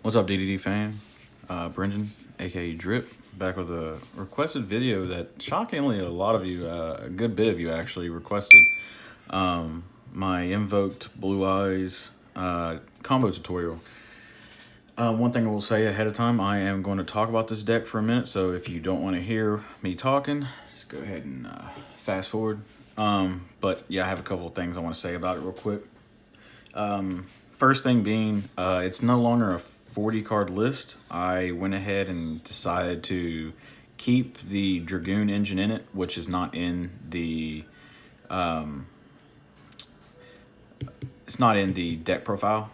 What's up, DDD fan? Brendan, aka Drip, back with a requested video that shockingly a lot of you, a good bit of you actually requested. My invoked blue eyes combo tutorial. One thing I will say ahead of time, I am going to talk about this deck for a minute, so if you don't want to hear me talking, just go ahead and fast forward. But yeah, I have a couple of things I want to say about it real quick. First thing being, it's no longer a 40 card list. I went ahead and decided to keep the Dragoon engine in it, which is not in the it's not in the deck profile.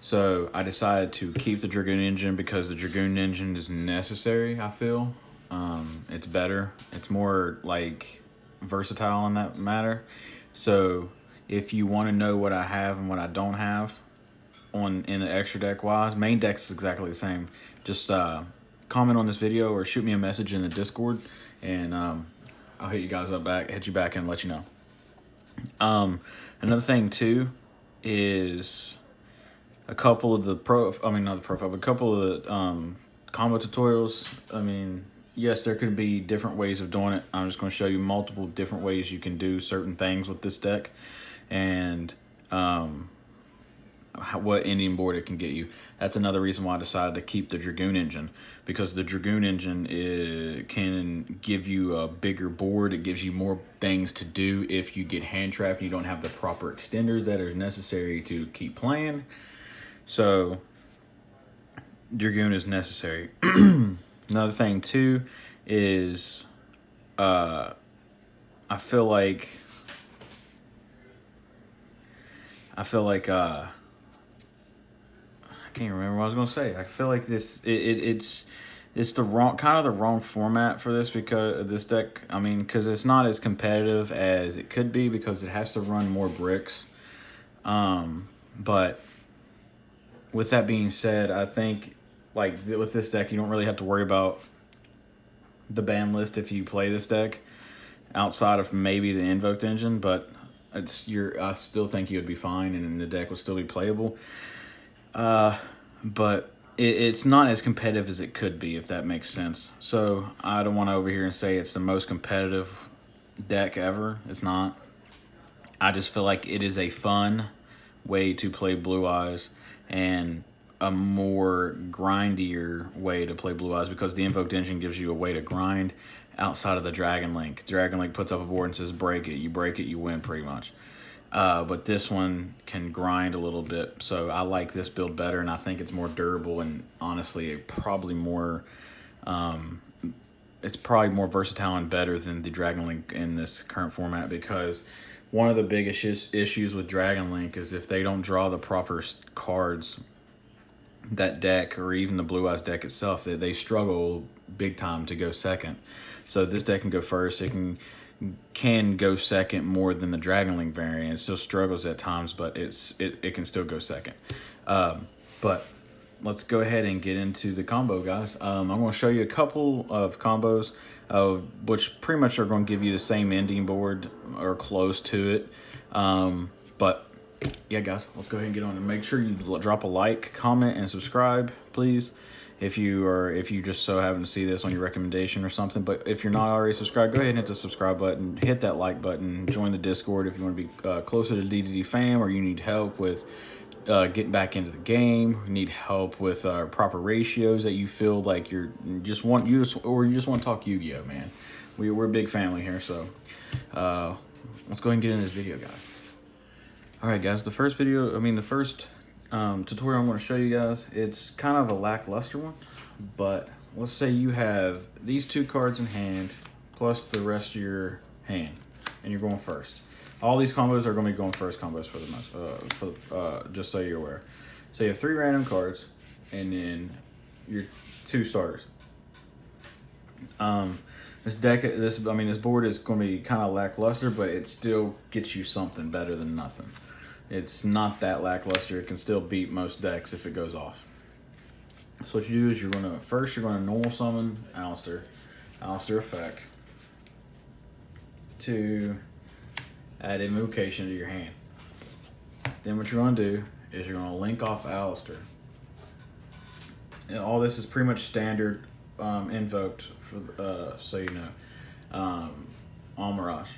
So I decided to keep the Dragoon engine because the Dragoon engine is necessary, I feel. It's better. It's more like versatile in that matter. So if you want to know what I have and what I don't have in the extra deck wise, main deck is exactly the same. Just comment on this video or shoot me a message in the Discord, and I'll hit you guys up back, hit you back and let you know. Another thing too is a couple of the a couple of the combo tutorials. I mean, yes, there could be different ways of doing it. I'm just going to show you multiple different ways you can do certain things with this deck, and what Indian board it can get you. That's another reason why I decided to keep the Dragoon engine, because the Dragoon engine can give you a bigger board. It gives you more things to do if you get hand trapped and you don't have the proper extenders that are necessary to keep playing. So Dragoon is necessary. Another thing too is I feel like I can't remember what I was gonna say. I feel like it's the wrong format for this, because this deck. I mean, because it's not as competitive as it could be because it has to run more bricks. But with that being said, I think like with this deck, you don't really have to worry about the ban list if you play this deck outside of maybe the invoked engine. But I still think you would be fine, and the deck would still be playable. But it's not as competitive as it could be, if that makes sense. So I don't want to over here and say it's the most competitive deck ever. It's not. I just feel like it is a fun way to play Blue Eyes and a more grindier way to play Blue Eyes, because the invoked engine gives you a way to grind outside of the Dragon Link. Dragon Link puts up a board and says break it. You break it, you win pretty much. But this one can grind a little bit, so I like this build better, and I think it's more durable, and honestly, it's probably more versatile and better than the Dragon Link in this current format, because one of the biggest issues with Dragon Link is if they don't draw the proper cards, that deck, or even the Blue Eyes deck itself, they struggle big time to go second. So this deck can go first. It can go second more than the Dragon Link variant. It still struggles at times, but it can still go second. But let's go ahead and get into the combo, guys. I'm going to show you a couple of combos, which pretty much are going to give you the same ending board or close to it. But yeah, guys, let's go ahead and get on, and make sure you drop a like, comment, and subscribe, please. If you just so happen to see this on your recommendation or something. But if you're not already subscribed, go ahead and hit the subscribe button, hit that like button, join the Discord if you want to be closer to DDD fam, or you need help with getting back into the game, you need help with proper ratios that you feel like you just want to talk Yu-Gi-Oh, man. We're a big family here, so let's go ahead and get into this video, guys. All right, guys, the first tutorial I'm going to show you guys, it's kind of a lackluster one, but let's say you have these two cards in hand plus the rest of your hand, and you're going first. All these combos are going to be going first combos for the most, just so you're aware. So you have 3 random cards, and then your 2 starters. This board is going to be kind of lackluster, but it still gets you something better than nothing. It's not that lackluster. It can still beat most decks if it goes off. So what you do is you're going to normal summon Alistair effect, to add invocation to your hand. Then what you're going to do is you're going to link off Alistair. And all this is pretty much standard invoked for so you know, on Mirage.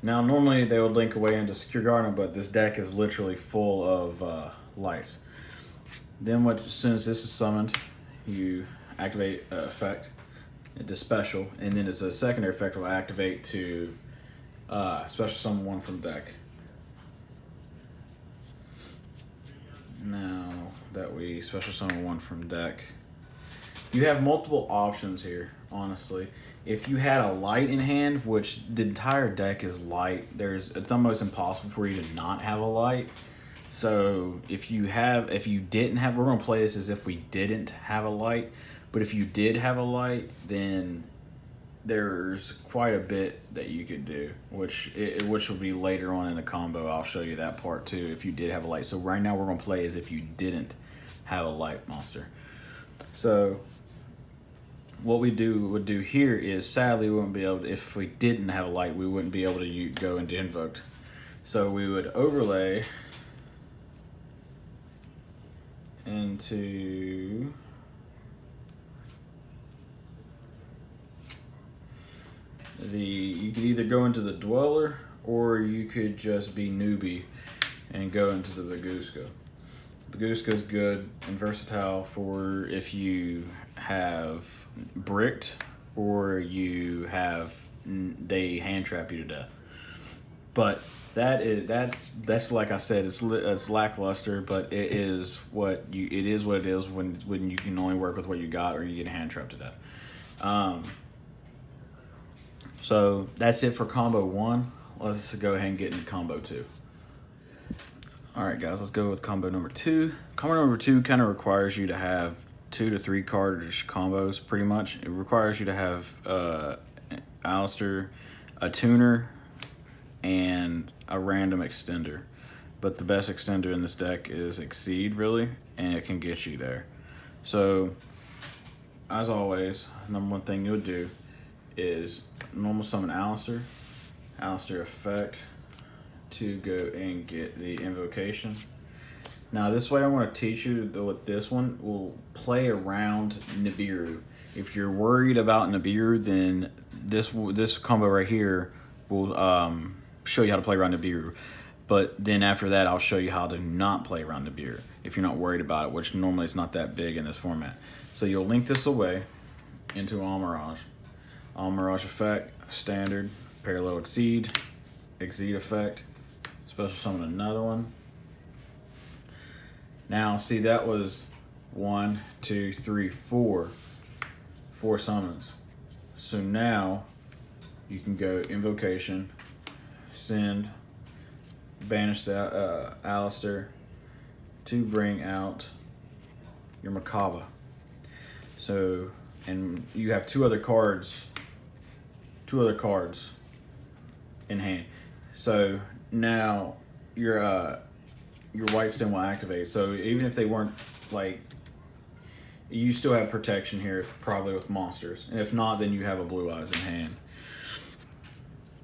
Now normally they would link away into Secure Garden, but this deck is literally full of lights. Then as soon as this is summoned, you activate effect into special, and then as a secondary effect will activate to special summon one from deck. Now that we special summon one from deck, you have multiple options here, honestly. If you had a light in hand, which the entire deck is light, it's almost impossible for you to not have a light. So if you didn't have, we're gonna play this as if we didn't have a light, but if you did have a light, then there's quite a bit that you could do, which will be later on in the combo. I'll show you that part too, if you did have a light. So right now we're gonna play as if you didn't have a light monster. So what we would do here is, sadly, we wouldn't be able to, if we didn't have a light, we wouldn't be able to go into invoked. So we would overlay into you could either go into the Dweller, or you could just be newbie and go into the Baguska. Baguska is good and versatile for if you have bricked or they hand trap you to death. But that's like I said, it's lackluster, but it is what it is when you can only work with what you got, or you get hand trapped to death. So that's it for combo 1. Let's go ahead and get into combo 2. Alright guys, let's go with combo number 2. Combo number 2 kind of requires you to have 2 to 3 cartridge combos, pretty much. It requires you to have Alistair, a tuner, and a random extender. But the best extender in this deck is Exceed, really, and it can get you there. So, as always, number one thing you'll do is normal summon Alistair effect to go and get the invocation. Now this way I want to teach you that with this one, we'll play around Nibiru. If you're worried about Nibiru, then this combo right here will show you how to play around Nibiru. But then after that, I'll show you how to not play around Nibiru if you're not worried about it, which normally is not that big in this format. So you'll link this away into Mirage. Mirage effect, standard, parallel exceed effect, special summon another one. Now see, that was 1, 2, 3, 4 summons. So now you can go invocation, send, banish the Alistair to bring out your Makaba. So, and you have two other cards in hand. So now your white stem will activate. So even if they weren't, like, you still have protection here, probably with monsters. And if not, then you have a Blue-Eyes in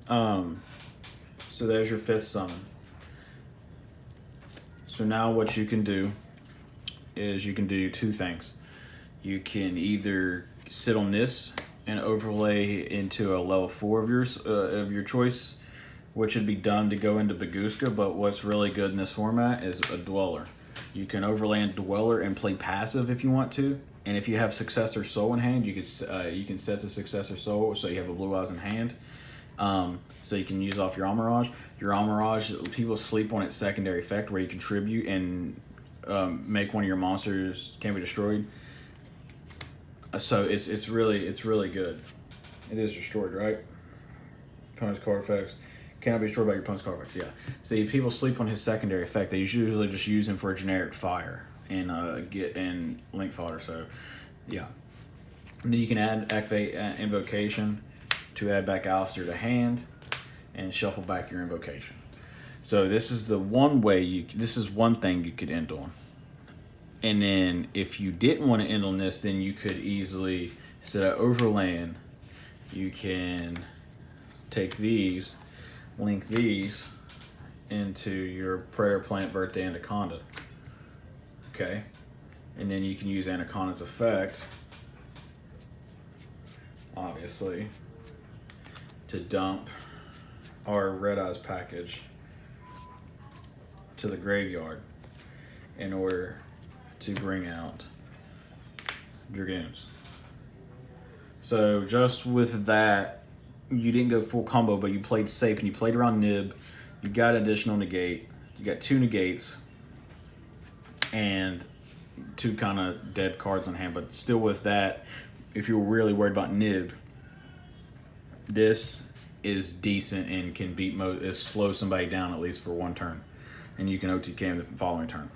hand. So there's your 5th summon. So now what you can do is you can do 2 things. You can either sit on this and overlay into a level 4 of your choice, which would be done to go into Baguska, but what's really good in this format is a Dweller. You can overlay a Dweller and play passive if you want to, and if you have Successor Soul in hand, you can set the Successor Soul so you have a Blue-Eyes in hand. So you can use off your Mirage. Your Mirage, people sleep on its secondary effect where you contribute and make one of your monsters can't be destroyed. So it's really good. It is destroyed, right? Opponent's card effects cannot be destroyed by your opponent's card effects. Yeah. See, people sleep on his secondary effect. They usually just use him for a generic fire and get and link fodder. So, yeah. And then you can activate invocation to add back Alistair to hand and shuffle back your invocation. So this is the one way this is one thing you could end on. And then if you didn't want to end on this, then you could easily, instead of overlaying, you can take these, link these into your Prayer Plant Birthday Anaconda. Okay? And then you can use Anaconda's effect, obviously, to dump our Red Eyes package to the graveyard in order to bring out Dragoons. So just with that, you didn't go full combo, but you played safe and you played around Nib. You got additional negate. You got 2 negates and 2 kind of dead cards on hand. But still with that, if you were really worried about Nib, this is decent and can beat slow somebody down at least for 1 turn. And you can OTK him the following turn.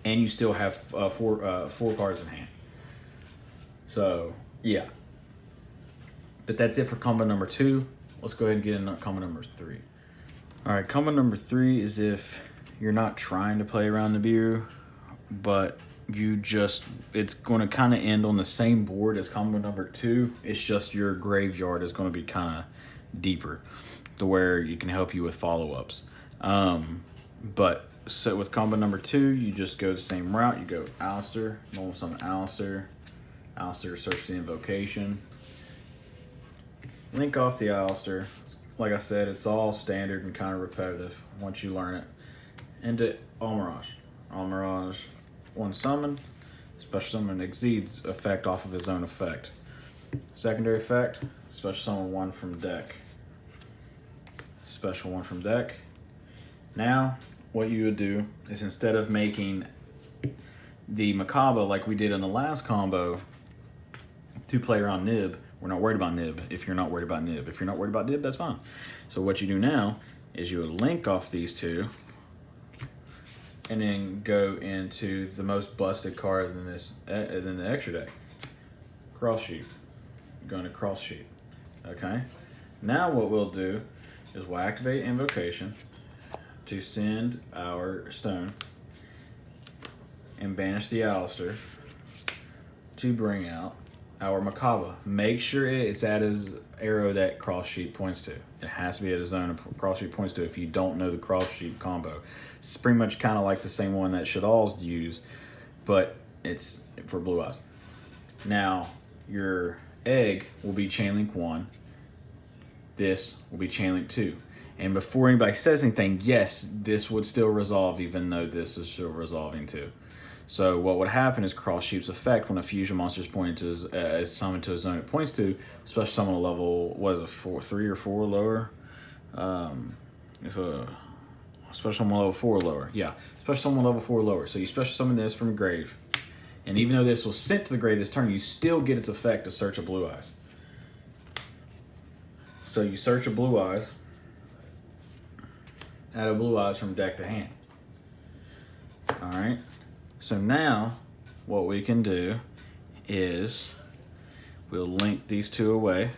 And you still have 4 cards in hand. So, yeah. But that's it for combo number 2. Let's go ahead and get into combo number 3. Alright, combo number 3 is if you're not trying to play around Nibiru, but it's going to kind of end on the same board as combo number 2. It's just your graveyard is going to be kind of deeper to where you can help you with follow-ups. But so with combo number 2, you just go the same route. You go Alistair, normal summon Alistair. Alistair, search the invocation. Link off the Alistair. Like I said, it's all standard and kind of repetitive once you learn it. Into Almirage. Almirage, 1 summon. Special summon exceeds effect off of his own effect. Secondary effect, special summon 1 from deck. Special 1 from deck. Now, what you would do is instead of making the Macabre like we did in the last combo to play around Nib, we're not worried about Nib if you're not worried about Nib. If you're not worried about Nib, that's fine. So what you do now is you would link off these 2 and then go into the most busted card than the extra deck. Cross sheet. Going to cross sheet. Okay. Now what we'll do is we'll activate invocation to send our stone and banish the Alistair to bring out our Macabre. Make sure it's at his arrow that cross sheet points to. It has to be at his zone cross sheet points to if you don't know the cross sheet combo. It's pretty much kind of like the same one that Shadal's use, but it's for Blue Eyes. Now, your egg will be Chainlink 1. This will be Chainlink 2. And before anybody says anything, yes, this would still resolve even though this is still resolving too. So what would happen is Cross Sheep's effect when a fusion monster is pointed to is summoned to a zone it points to, special summon a level, what is it, 3 or 4 lower? If a special summon level 4 lower, yeah, special summon level 4 lower. So you special summon this from the grave, and even though this was sent to the grave this turn, you still get its effect to search a Blue Eyes. So you search a Blue Eyes, add a Blue Eyes from deck to hand. All right. So now what we can do is we'll link these 2 away,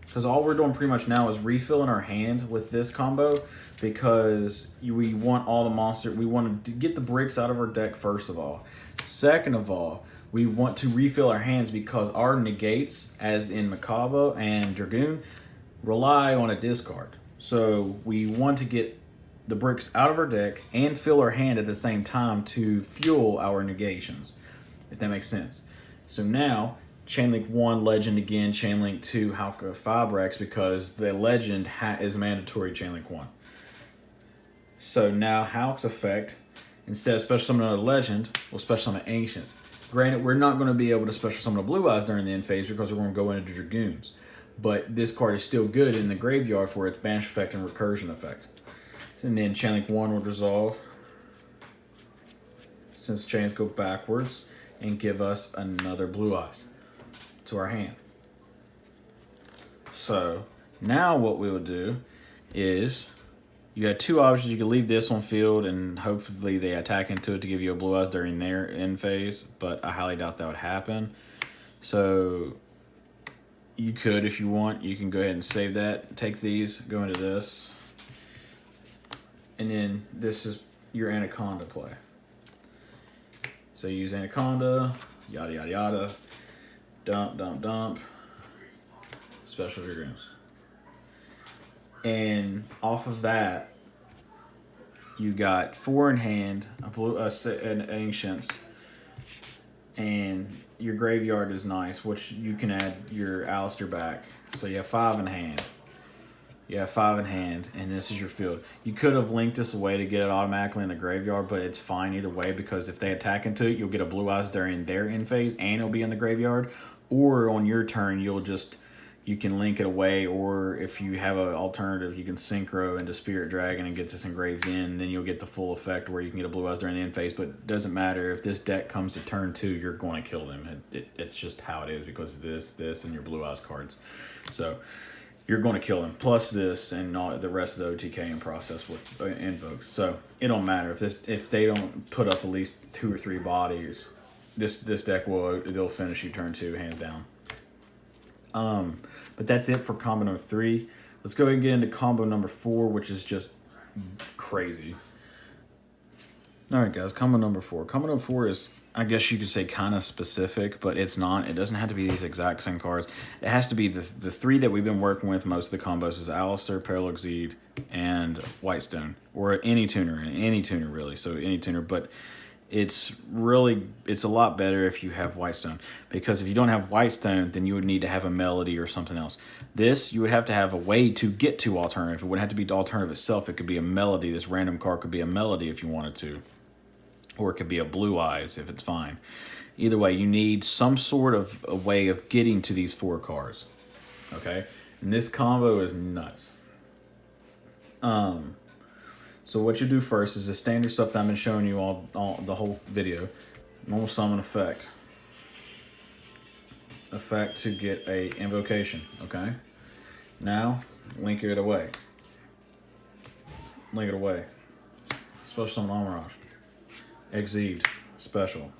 because all we're doing pretty much now is refilling our hand with this combo, because we want all the monsters, we want to get the bricks out of our deck first of all. Second of all, we want to refill our hands because our negates, as in Macabre and Dragoon, rely on a discard. So we want to get the bricks out of our deck and fill our hand at the same time to fuel our negations, if that makes sense. So now, Chainlink 1, Legend again, Chainlink 2, Halka Fibrex, because the Legend is mandatory Chainlink 1. So now Halk's effect, instead of special summoning a Legend, we'll special summon Ancients. Granted, we're not going to be able to special summon a Blue Eyes during the end phase because we're going to go into Dragoons. But this card is still good in the graveyard for its Banish effect and Recursion effect. And then Chainlink 1 would resolve, since chains go backwards, and give us another Blue Eyes to our hand. So now what we would do is, you have 2 options. You can leave this on field and hopefully they attack into it to give you a Blue Eyes during their end phase, but I highly doubt that would happen. So you could, if you want, you can go ahead and save that, take these, go into this, and then this is your Anaconda play. So you use Anaconda, yada yada yada, dump, dump, dump, special Dragoons. And off of that, You got 4 in hand, an ancients, and your graveyard is nice, which you can add your Alistair back. So you have 5 in hand. You have 5 in hand, and this is your field. You could have linked this away to get it automatically in the graveyard, but it's fine either way, because if they attack into it, you'll get a Blue Eyes during their end phase, and it'll be in the graveyard. Or on your turn, you can link it away, or if you have an alternative, you can synchro into Spirit Dragon and get this engraved in, then you'll get the full effect where you can get a Blue Eyes during the end phase. But it doesn't matter. If this deck comes to turn 2, you're going to kill them. It's just how it is, because of this, and your Blue Eyes cards. So you're going to kill them. Plus this and all the rest of the OTK and process with Invoked. So it don't matter. If they don't put up at least 2 or 3 bodies, this deck they'll finish you turn 2, hands down. But that's it for combo number 3. Let's go ahead and get into combo number 4, which is just crazy. Alright guys, combo number 4. Combo number 4 is, I guess you could say, kind of specific, but it's not. It doesn't have to be these exact same cards. It has to be the 3 that we've been working with most of the combos is Alistair, Parallaxid, and Whitestone. Or any tuner really, so any tuner, but it's a lot better if you have Whitestone, because if you don't have Whitestone, then you would need to have a melody or something else. This, you would have to have a way to get to alternative. It wouldn't have to be the alternative itself. It could be a melody. This random card could be a melody if you wanted to, or it could be a Blue Eyes if it's fine. Either way, you need some sort of a way of getting to these 4 cards. Okay, and this combo is nuts. So what you do first is the standard stuff that I've been showing you all the whole video. Normal summon effect. Effect to get a invocation, okay? Now, link it away. Link it away. Special summon Amaraj. Exceed, special.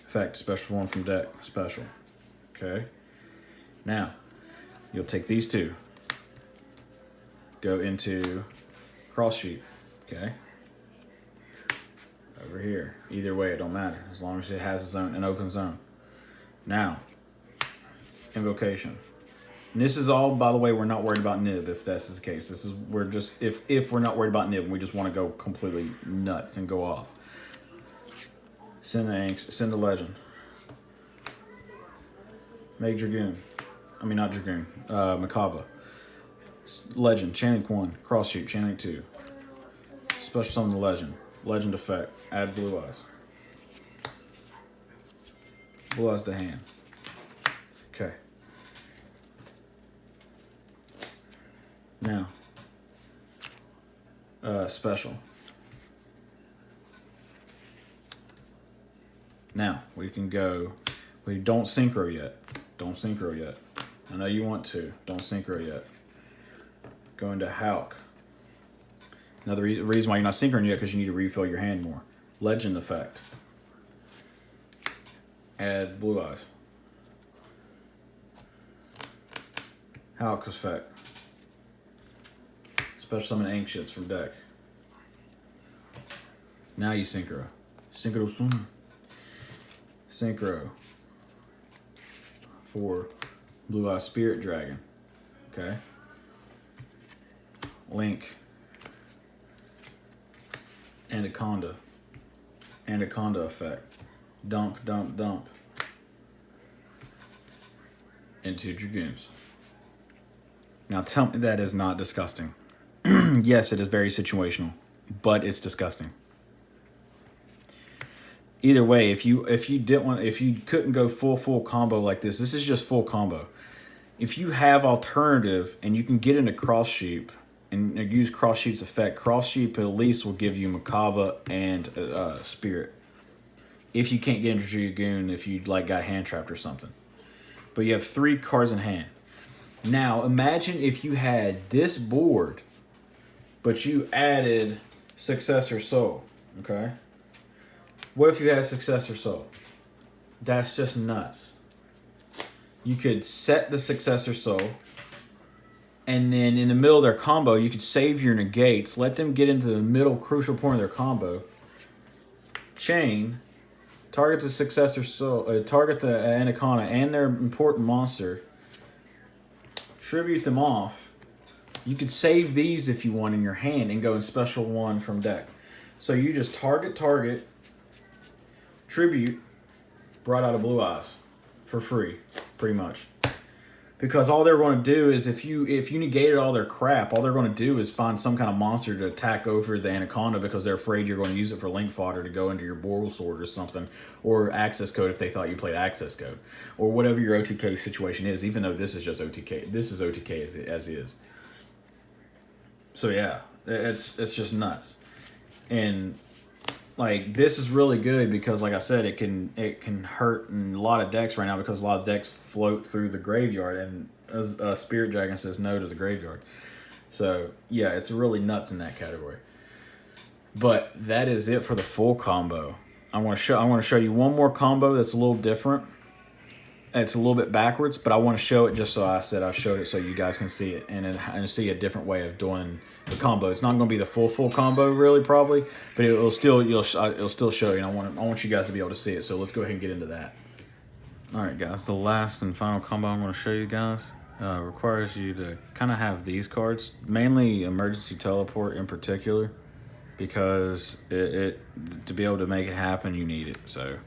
Effect, special one from deck, special. Okay? Now, you'll take these 2. Go into cross sheet, okay? Over here. Either way, it don't matter, as long as it has an open zone. Now, invocation. And this is all, by the way, we're not worried about nib if that's the case. We're just, if we're not worried about nib, we just want to go completely nuts and go off. Send the legend. Make Dragoon. I mean, not Dragoon. Macabre. Legend, Channeling 1, cross shoot, Channeling 2. Special summon the legend. Legend effect, add Blue Eyes. Blue Eyes to hand. Okay. Now, special. Now, we can go, we don't synchro yet. Don't synchro yet. I know you want to, don't synchro yet. Go into Hulk. Another reason why you're not synchroning yet, because you need to refill your hand more. Legend effect. Add Blue Eyes. Hulk effect. Special summon Ancients from deck. Now you synchro. Synchro soon. Synchro. For Blue Eyes Spirit Dragon. Okay. Link. Anaconda. Anaconda effect. Dump, dump, dump. Into Dragoons. Now tell me that is not disgusting. Yes, it is very situational, but it's disgusting. Either way, if you couldn't go full combo like this is just full combo. If you have alternative and you can get into cross sheep and use cross sheep's effect, cross sheep at least will give you Macabre and Spirit. If you can't get into Dragoon, if you got hand trapped or something, but you have 3 cards in hand. Now imagine if you had this board, but you added Successor Soul. Okay. What if you had Successor Soul? That's just nuts. You could set the Successor Soul, and then in the middle of their combo, you could save your negates, let them get into the middle crucial point of their combo, chain, target the Successor Soul, target the Anaconda and their important monster, tribute them off, You could save these if you want in your hand and go in special one from deck. So you just target, tribute, brought out of Blue Eyes for free, pretty much. Because all they're going to do is if you negated all their crap, all they're going to do is find some kind of monster to attack over the Anaconda because they're afraid you're going to use it for link fodder to go into your Boral Sword or something, or access code if they thought you played access code, or whatever your OTK situation is. Even though this is just OTK, this is OTK as is. So yeah, it's just nuts, and like this is really good because, like I said, it can hurt in a lot of decks right now because a lot of decks float through the graveyard, and as Spirit Dragon says no to the graveyard. So yeah, it's really nuts in that category. But that is it for the full combo. I want to show you one more combo that's a little different. It's a little bit backwards, but I want to show it just so I've showed it so you guys can see it and see a different way of doing the combo. It's not going to be the full combo really probably, but it'll still show you. And I want you guys to be able to see it. So let's go ahead and get into that. All right, guys, the last and final combo I'm going to show you guys requires you to kind of have these cards, mainly Emergency Teleport in particular, because to be able to make it happen, you need it. So.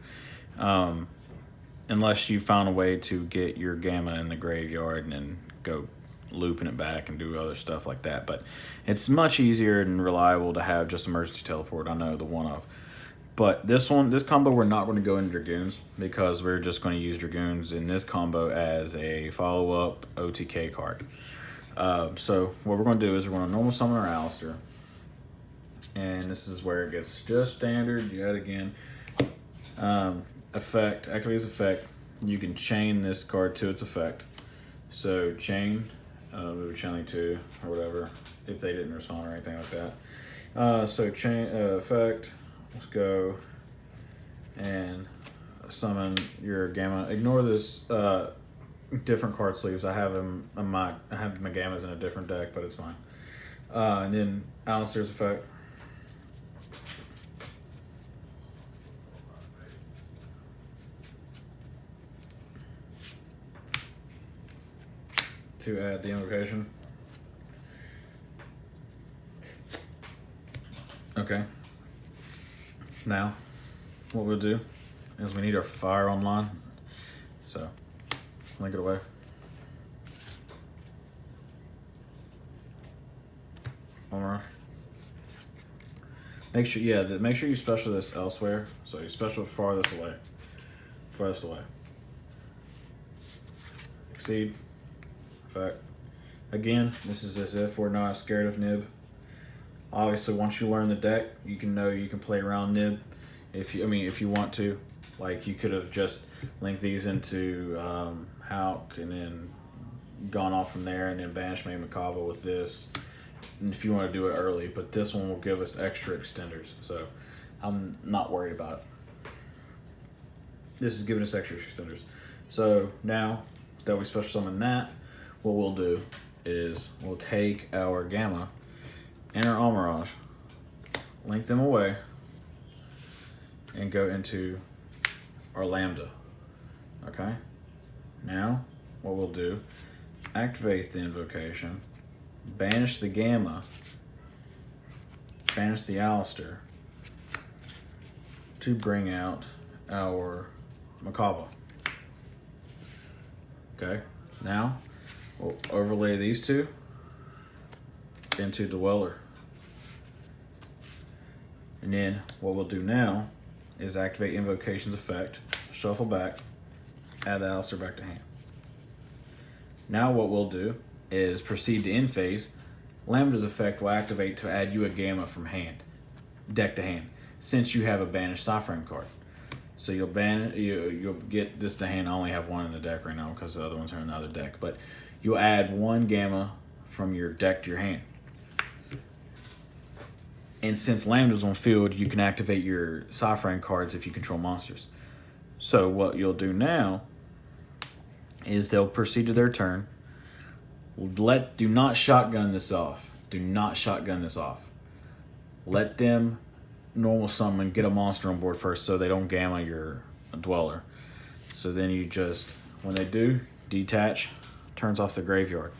Unless you found a way to get your Gamma in the graveyard and then go looping it back and do other stuff like that. But it's much easier and reliable to have just Emergency Teleport. I know the one of. But this combo, we're not going to go into Dragoons because we're just going to use Dragoons in this combo as a follow-up OTK card. So what we're going to do is we're going to normal summon our Alistair. And this is where it gets just standard yet again. Effect, activate his effect. You can chain this card to its effect. So chain, move channeling 2 or whatever, if they didn't respond or anything like that. So chain effect, let's go and summon your Gamma. Ignore this different card sleeves. I have my Gammas in a different deck, but it's fine. And then Alistair's effect. To add the invocation. Okay. Now, what we'll do is we need our fire online. So, link it away. One more. Make sure you special this elsewhere. So you special farthest away. Farthest away. Exceed. Effect. Again, this is as if we're not scared of Nib. Obviously, once you learn the deck, you can play around Nib. If you want to, like you could have just linked these into Hawk and then gone off from there, and then banished May Macabre with this. And if you want to do it early, but this one will give us extra extenders, so I'm not worried about it. This is giving us extra extenders. So now that we special summon that, what we'll do is we'll take our Gamma and our Almirage, link them away, and go into our Lambda. Okay? Now, what we'll do, activate the invocation, banish the Gamma, banish the Alistair to bring out our Macabre. Okay? Now, we'll overlay these two into Dweller. And then what we'll do now is activate Invocation's effect, shuffle back, add the Alistair back to hand. Now what we'll do is proceed to end phase. Lambda's effect will activate to add you a Gamma from hand, deck to hand, since you have a banished Cyphering card. So you'll get this to hand. I only have one in the deck right now because the other ones are in another deck. But you'll add one Gamma from your deck to your hand. And since Lambda's on field, you can activate your Cyphering cards if you control monsters. So what you'll do now is they'll proceed to their turn. Do not shotgun this off. Do not shotgun this off. Let them normal summon, get a monster on board first so they don't Gamma your Dweller. So then you just, when they do, detach, turns off the graveyard.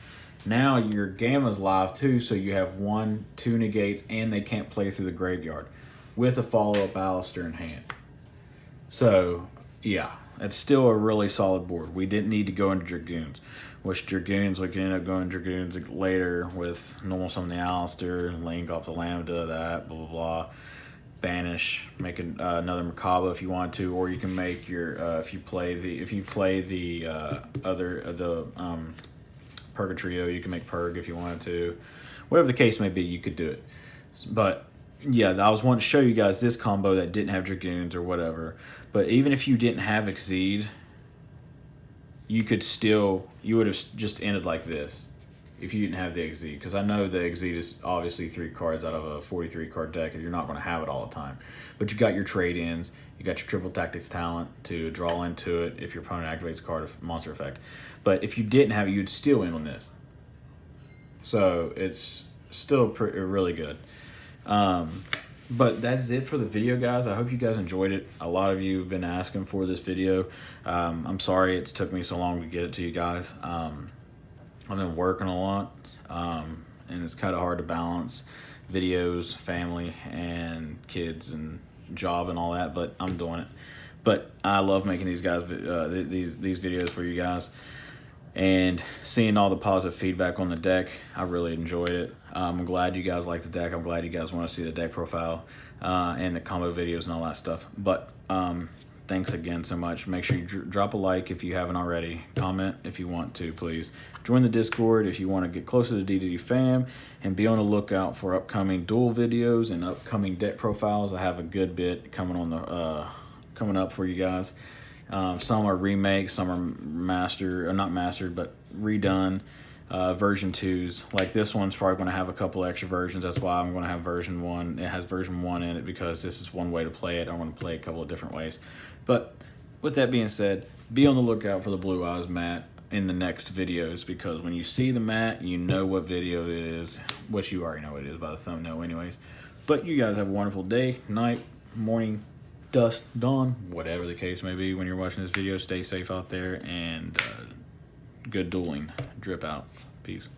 Now your gamma's live too, so you have 1, 2 negates, and they can't play through the graveyard with a follow-up Alistair in hand. So, yeah, it's still a really solid board. We didn't need to go into Dragoons, which Dragoons, we can end up going Dragoons later with normal summon the Alistair, link off the Lambda, that, blah, blah, blah. Banish, make another Macabre if you want to, or you can make your, if you play the Purgatrio, you can make Purg if you wanted to. Whatever the case may be, you could do it. But yeah, I was wanting to show you guys this combo that didn't have Dragoons or whatever. But even if you didn't have Exceed, you would have just ended like this if you didn't have the Exceed. Because I know the Exceed is obviously 3 cards out of a 43 card deck, and you're not going to have it all the time. But you got your trade-ins, you got your Triple Tactics talent to draw into it if your opponent activates a card of monster effect. But if you didn't have it, you'd still end on this. So it's still really good. But that's it for the video, guys. I hope you guys enjoyed it. A lot of you have been asking for this video. I'm sorry it's took me so long to get it to you guys. I've been working a lot, and it's kind of hard to balance videos, family, and kids, and job, and all that, but I'm doing it. But I love making these videos for you guys, and seeing all the positive feedback on the deck. I really enjoyed it. I'm glad you guys like the deck. I'm glad you guys want to see the deck profile and the combo videos and all that stuff. But thanks again so much. Make sure you drop a like if you haven't already. Comment if you want to, please. Join the Discord if you want to get closer to DDD fam, and be on the lookout for upcoming duel videos and upcoming deck profiles. I have a good bit coming up for you guys. Some are remakes, some are not mastered, but redone. Version 2s, like this one's probably going to have a couple extra versions. That's why I'm going to have version 1. It has version 1 in it because this is one way to play it. I want to play a couple of different ways. But with that being said, be on the lookout for the Blue Eyes mat in the next videos, because when you see the mat, you know what video it is, which you already know what it is by the thumbnail anyways. But you guys have a wonderful day, night, morning, dusk, dawn, whatever the case may be when you're watching this video. Stay safe out there, and good dueling. Drip out. Peace.